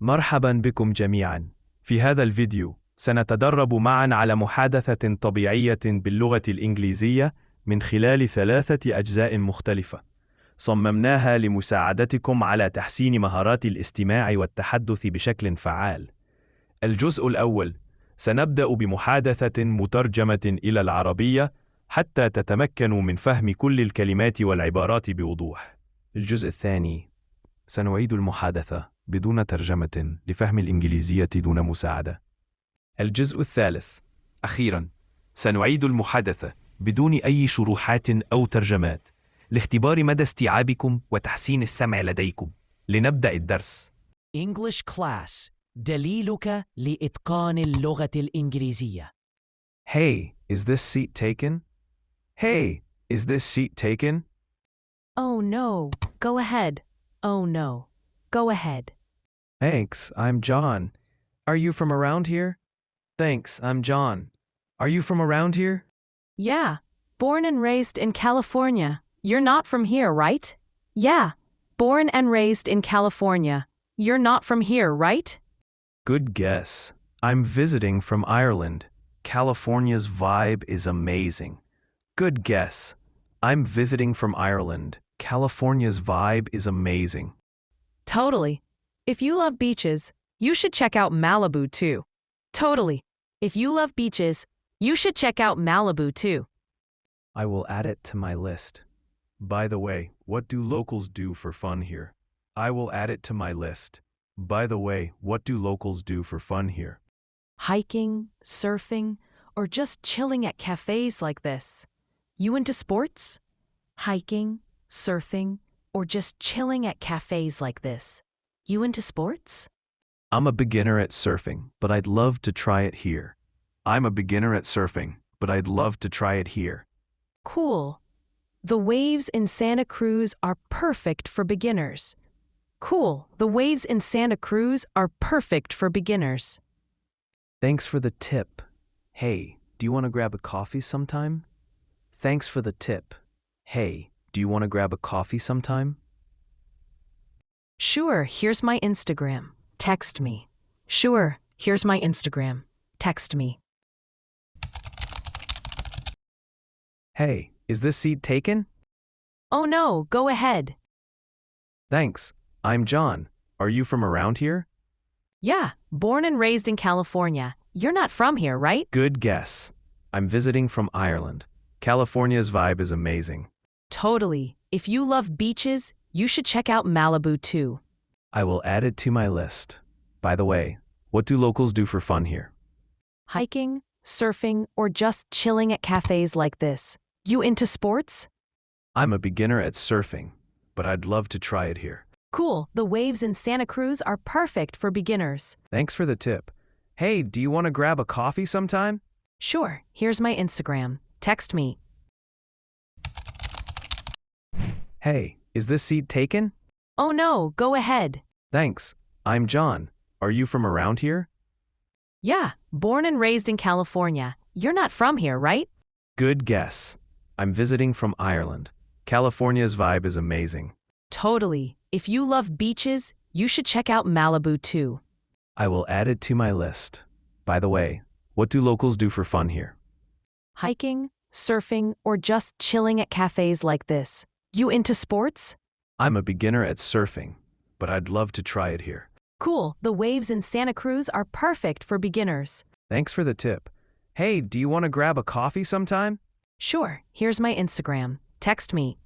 مرحباً بكم جميعاً. في هذا الفيديو سنتدرب معاً على محادثة طبيعية باللغة الإنجليزية من خلال 3 أجزاء مختلفة. صممناها لمساعدتكم على تحسين مهارات الاستماع والتحدث بشكل فعال. الجزء الأول سنبدأ بمحادثة مترجمة إلى العربية حتى تتمكنوا من فهم كل الكلمات والعبارات بوضوح. الجزء الثاني سنعيد المحادثة بدون ترجمة لفهم الإنجليزية دون مساعدة. الجزء الثالث أخيراً سنعيد المحادثة بدون أي شروحات أو ترجمات لاختبار مدى استيعابكم وتحسين السمع لديكم. لنبدأ الدرس. English Class دليلك لإتقان اللغة الإنجليزية. Hey, is this seat taken? Hey, is this seat taken? Oh no, go ahead. Oh no, go ahead. Thanks, I'm John. Are you from around here? Thanks, I'm John. Are you from around here? Yeah, born and raised in California. You're not from here, right? Yeah, born and raised in California. You're not from here, right? Good guess. I'm visiting from Ireland. California's vibe is amazing. Good guess. I'm visiting from Ireland. California's vibe is amazing. Totally. If you love beaches, you should check out Malibu too. Totally. If you love beaches, you should check out Malibu too. I will add it to my list. By the way, what do locals do for fun here? I will add it to my list. By the way, what do locals do for fun here? Hiking, surfing, or just chilling at cafes like this. You into sports? Hiking, surfing, or just chilling at cafes like this. You into sports? I'm a beginner at surfing, but I'd love to try it here. I'm a beginner at surfing, but I'd love to try it here. Cool. The waves in Santa Cruz are perfect for beginners. Cool. The waves in Santa Cruz are perfect for beginners. Thanks for the tip. Hey, do you want to grab a coffee sometime? Thanks for the tip. Hey, do you want to grab a coffee sometime? Sure, here's my Instagram. Text me. Sure, here's my Instagram. Text me. Hey, is this seat taken? Oh no, go ahead. Thanks. I'm John. Are you from around here? Yeah, born and raised in California. You're not from here, right? Good guess. I'm visiting from Ireland. California's vibe is amazing. Totally. If you love beaches, you should check out Malibu too. I will add it to my list. By the way, what do locals do for fun here? Hiking, surfing, or just chilling at cafes like this. You into sports? I'm a beginner at surfing, but I'd love to try it here. Cool. The waves in Santa Cruz are perfect for beginners. Thanks for the tip. Hey, do you want to grab a coffee sometime? Sure, here's my Instagram. Text me. Hey, is this seat taken? Oh no, go ahead. Thanks. I'm John. Are you from around here? Yeah, born and raised in California. You're not from here, right? Good guess. I'm visiting from Ireland. California's vibe is amazing. Totally. If you love beaches, you should check out Malibu too. I will add it to my list. By the way, what do locals do for fun here? Hiking, surfing, or just chilling at cafes like this. You into sports? I'm a beginner at surfing, but I'd love to try it here. Cool. The waves in Santa Cruz are perfect for beginners. Thanks for the tip. Hey, do you want to grab a coffee sometime? Sure, here's my Instagram. Text me.